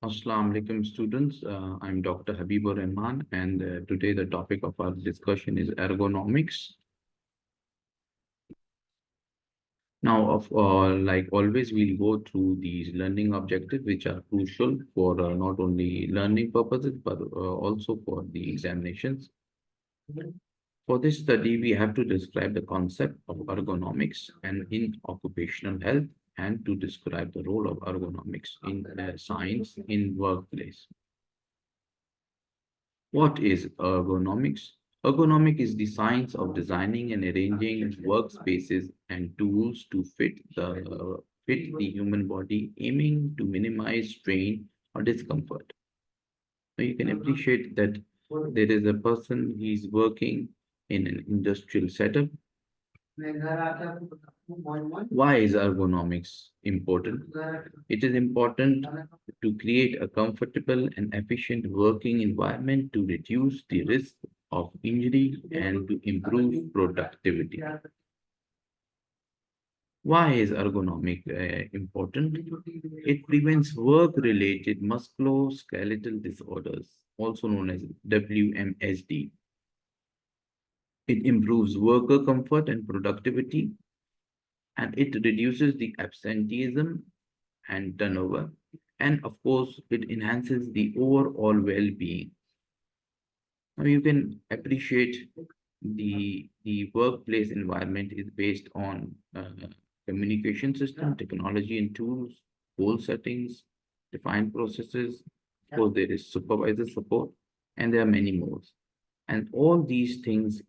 Assalamu alaikum students. I'm Dr. Habib and today the topic of our discussion is ergonomics. Now, like always, we'll go through these learning objectives which are crucial for not only learning purposes but also for the examinations. For this study, we have to describe the concept of ergonomics and in occupational health and to describe the role of ergonomics in science in workplace. What is ergonomics? Ergonomics is the science of designing and arranging workspaces and tools to fit the human body, aiming to minimize strain or discomfort. So you can appreciate that there is a person, he's working in an industrial setup. Why is ergonomics important? It is important to create a comfortable and efficient working environment to reduce the risk of injury and to improve productivity. Why is ergonomic important? It prevents work-related musculoskeletal disorders, also known as WMSD. It improves worker comfort and productivity, and it reduces the absenteeism and turnover. And of course, it enhances the overall well-being. Now you can appreciate the workplace environment is based on communication system, technology and tools, goal settings, defined processes. Of course, there is supervisor support, and there are many more. And all these things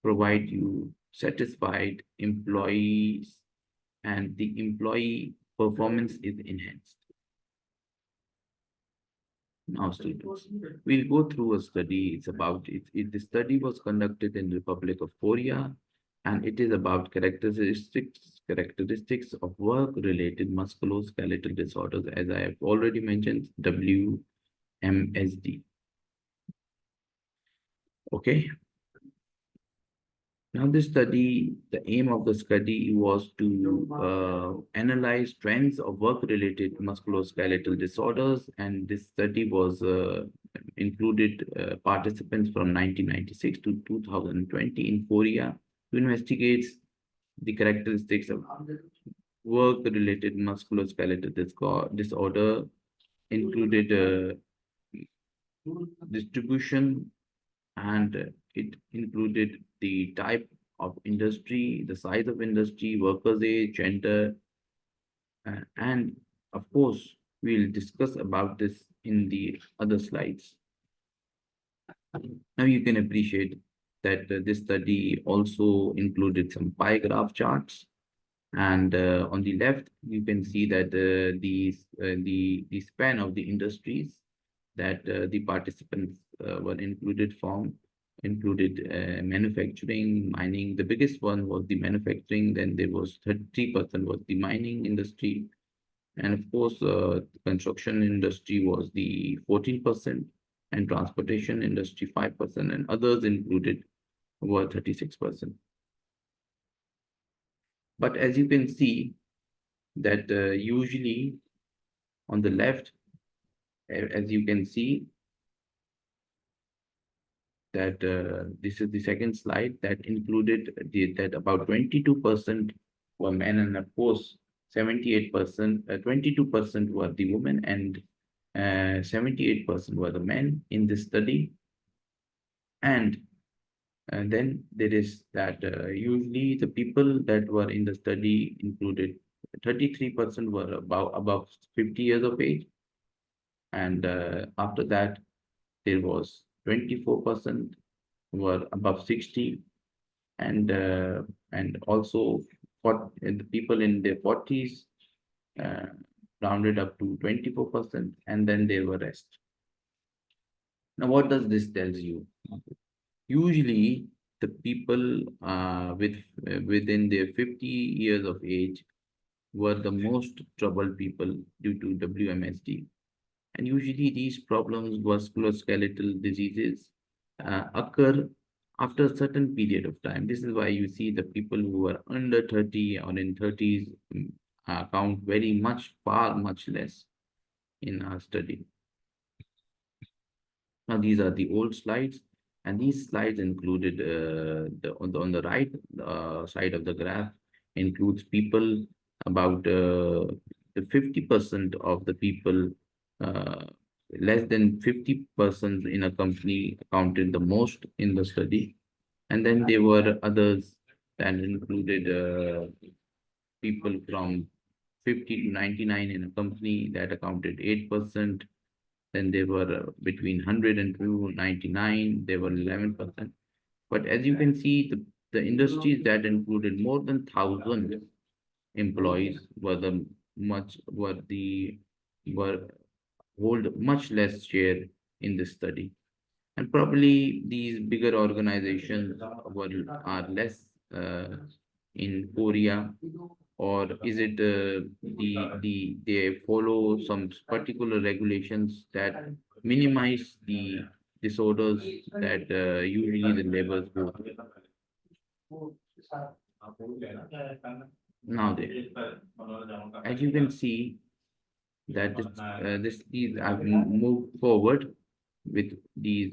provide you satisfied employees and the employee performance is enhanced. Now, students, we'll go through a study. It's about it. The study was conducted in Republic of Korea, and it is about characteristics of work-related musculoskeletal disorders, as I have already mentioned, WMSD. Okay. Now, this study, the aim of the study was to analyze trends of work-related musculoskeletal disorders, and this study was included participants from 1996 to 2020 in Korea to investigate the characteristics of work-related musculoskeletal disorder, included distribution, and it included the type of industry, the size of industry, workers' age, gender, and of course, we'll discuss about this in the other slides. Now you can appreciate that this study also included some pie graph charts. And on the left, you can see that the span of the industries that the participants were included manufacturing, mining. The biggest one was the manufacturing. Then there was 30% was the mining industry, and of course, the construction industry was the 14%, and transportation industry 5%, and others included were 36%. But as you can see, that usually on the left, as you can see, that this is the second slide that included that about 22% were men, and of course 78%, 22% were the women, and 78% were the men in this study. And then there is that usually the people that were in the study included 33% were above 50 years of age, and after that there was 24% were above 60, and also the people in their 40s rounded up to 24%, and then there were rest. Now, what does this tells you? Usually, the people within their 50 years of age were the most troubled people due to WMSD. And usually these problems, musculoskeletal diseases, occur after a certain period of time. This is why you see the people who are under 30 or in 30s count far much less. in our study. Now these are the old slides, and these slides included on the right side of the graph includes people about the 50% of the people, uh, less than 50% in a company accounted the most in the study, and then there were others that included people from 50 to 99 in a company that accounted 8%. Then they were between 100 and 299, they were 11%. But as you can see, the industries that included more than 1,000 employees were hold much less share in this study. And probably these bigger organizations are less in Korea, or is it they follow some particular regulations that minimize the disorders that usually the laborers go through? Now there, as you can see, that these I've moved forward with these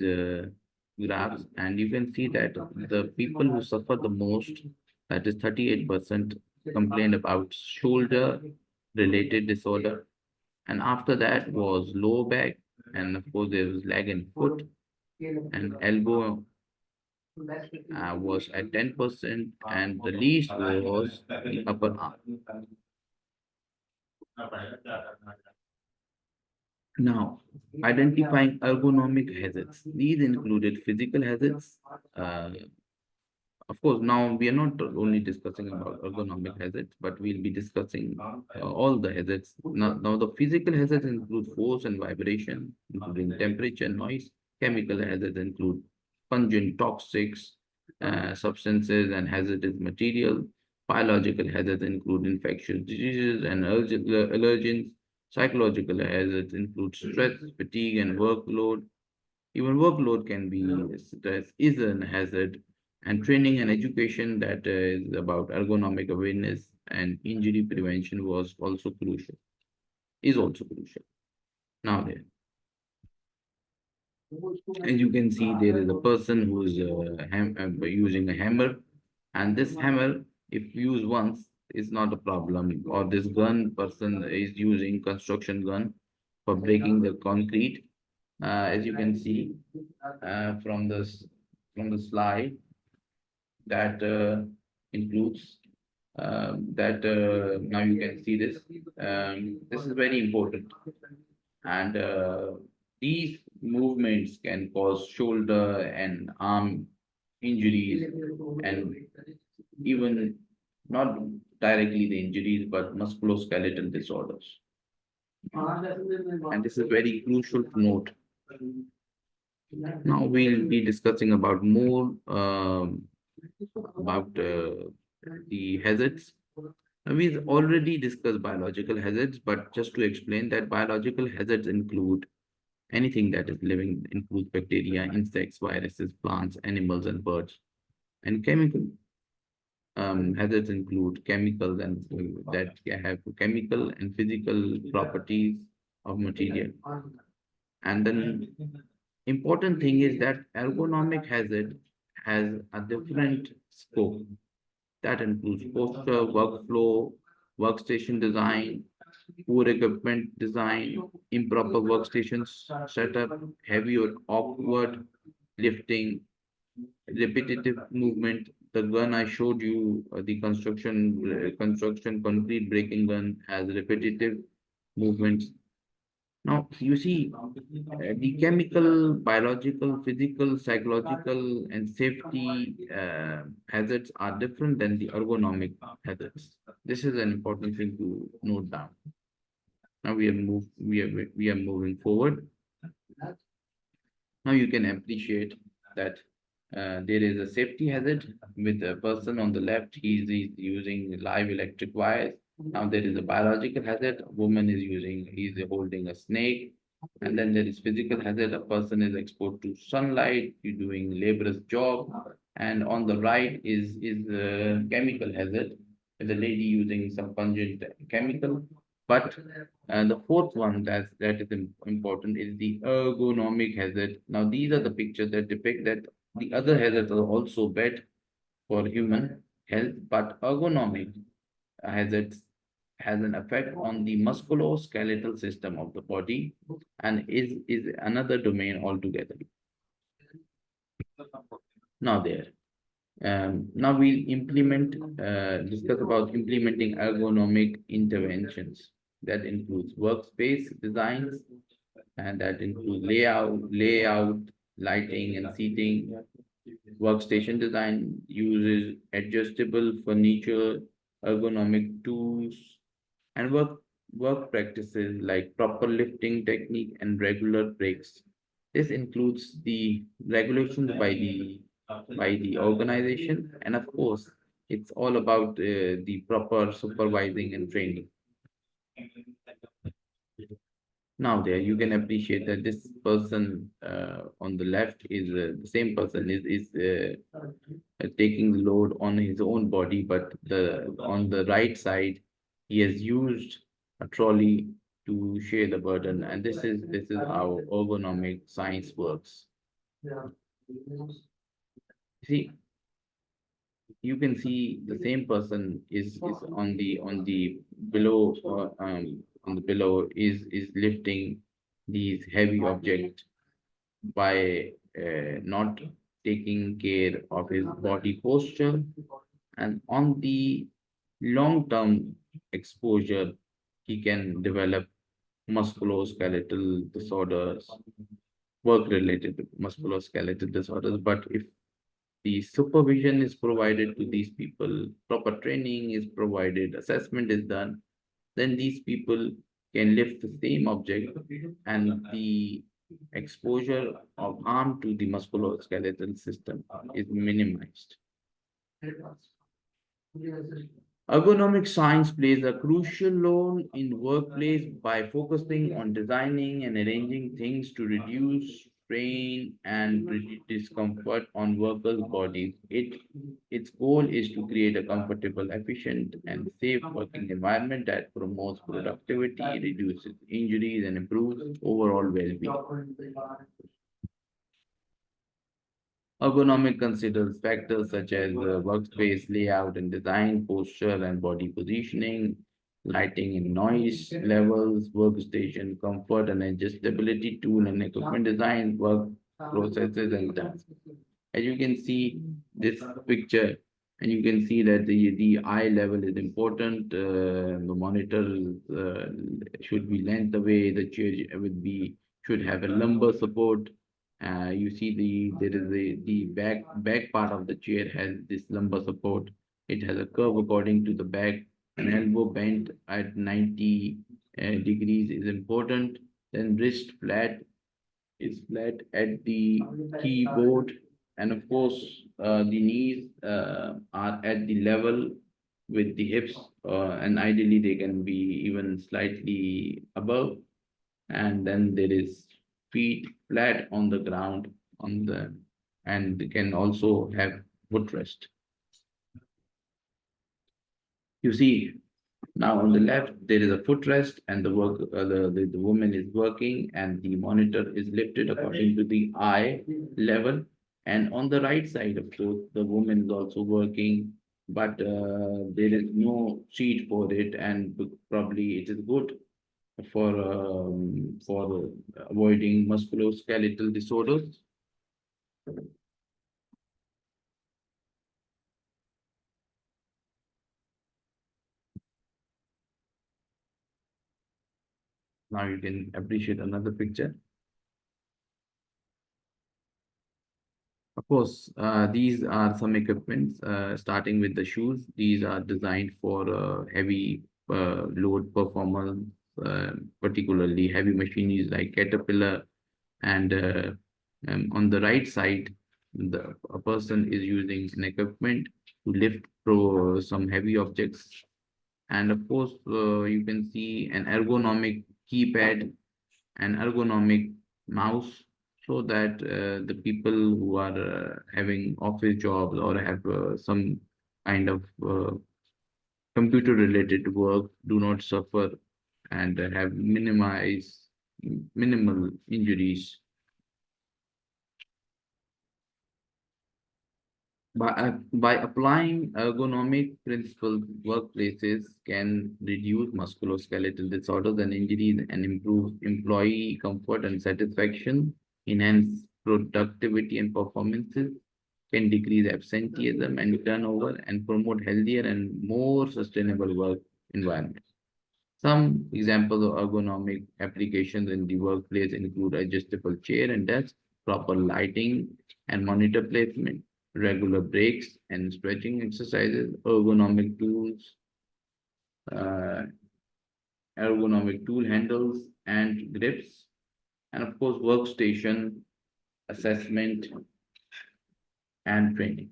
graphs, and you can see that the people who suffer the most, that is 38%, complained about shoulder related disorder, and after that was lower back, and of course there was leg and foot, and elbow was at 10%, and the least was the upper arm. Now, identifying ergonomic hazards. These included physical hazards. Of course, now we are not only discussing about ergonomic hazards, but we'll be discussing all the hazards. Now, the physical hazards include force and vibration, including temperature, noise. Chemical hazards include pungent, toxics, substances, and hazardous material. Biological hazards include infectious diseases and allergens. Psychological hazards include stress, fatigue, and workload. Even workload can be stress is an hazard, and training and education that is about ergonomic awareness and injury prevention was also crucial, is also crucial. Now there, as you can see, there is a person who is using a hammer, and this hammer, if used once, is not a problem. Or this gun person is using construction gun for breaking the concrete. As you can see from the slide, that includes that now you can see this. This is very important, and these movements can cause shoulder and arm injuries, and even not directly the injuries, but musculoskeletal disorders. And this is very crucial to note. Now we'll be discussing about more about the hazards. We've already discussed biological hazards, but just to explain that biological hazards include anything that is living, includes bacteria, insects, viruses, plants, animals, and birds. And chemical hazards include chemicals and that have chemical and physical properties of material. And then important thing is that ergonomic hazard has a different scope that includes posture, workflow, workstation design, poor equipment design, improper workstation setup, heavy or awkward lifting, repetitive movement. The gun I showed you, the construction concrete breaking gun, has repetitive movements. Now, you see, the chemical, biological, physical, psychological, and safety hazards are different than the ergonomic hazards. This is an important thing to note down. Now we are moving forward. Now you can appreciate that there is a safety hazard with a person on the left. He's using live electric wires. Now there is a biological hazard. A woman is he's holding a snake. And then there is physical hazard. A person is exposed to sunlight. You're doing laborious job. And on the right is chemical hazard. With a lady using some pungent chemical. But the fourth one that is important is the ergonomic hazard. Now, these are the pictures that depict that the other hazards are also bad for human health, but ergonomic hazards has an effect on the musculoskeletal system of the body and is another domain altogether. Now there. Now we'll discuss about implementing ergonomic interventions. That includes workspace designs, and that includes layout, lighting, and seating. Workstation design uses adjustable furniture, ergonomic tools, and work practices like proper lifting technique and regular breaks. This includes the regulations by the organization, and of course, it's all about the proper supervising and training. Now there you can appreciate that this person on the left is the same person is taking the load on his own body, but the on the right side he has used a trolley to share the burden, and this is how ergonomic science works. See, you can see the same person is on the below on the below is lifting these heavy objects by not taking care of his body posture, and on the long term exposure he can develop musculoskeletal disorders, work related musculoskeletal disorders. But if the supervision is provided to these people, proper training is provided, assessment is done, then these people can lift the same object and the exposure of harm to the musculoskeletal system is minimized. Ergonomic science plays a crucial role in workplace by focusing on designing and arranging things to reduce strain and discomfort on workers' bodies. Its goal is to create a comfortable, efficient, and safe working environment that promotes productivity, reduces injuries, and improves overall well-being. Ergonomic considers factors such as workspace layout and design, posture and body positioning, lighting and noise levels, workstation comfort and adjustability, tool and equipment design, work processes and tasks. As you can see this picture, and you can see that the eye level is important. The monitor should be length away. The chair should have a lumbar support. You see the back part of the chair has this lumbar support. It has a curve according to the back. An elbow bent at 90 degrees is important. Then wrist flat is flat at the keyboard, and of course the knees are at the level with the hips, and ideally they can be even slightly above, and then there is feet flat on the ground on the and can also have footrest. You see, now on the left there is a footrest, and the woman is working, and the monitor is lifted according to the eye level. And on the right side, of course, the woman is also working, but there is no seat for it, and probably it is good for avoiding musculoskeletal disorders. Now you can appreciate another picture. Of course, these are some equipments, starting with the shoes. These are designed for heavy load performance, particularly heavy machineries like Caterpillar. And on the right side, a person is using an equipment to lift some heavy objects. And of course, you can see an ergonomic keypad, an ergonomic mouse, so that the people who are having office jobs or have some kind of computer related work do not suffer and have minimal injuries. By applying ergonomic principles, workplaces can reduce musculoskeletal disorders and injuries and improve employee comfort and satisfaction, enhance productivity and performances, can decrease absenteeism and turnover, and promote healthier and more sustainable work environment. Some examples of ergonomic applications in the workplace include adjustable chair and desk, proper lighting and monitor placement, regular breaks and stretching exercises, uh, ergonomic tool handles and grips, and of course, workstation assessment and training.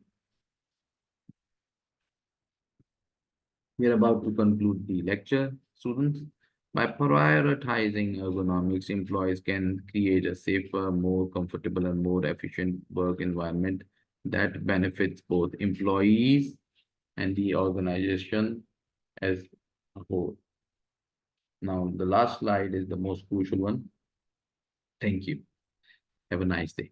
We are about to conclude the lecture, students. By prioritizing ergonomics, employees can create a safer, more comfortable, and more efficient work environment that benefits both employees and the organization as a whole. Now, the last slide is the most crucial one. Thank you. Have a nice day.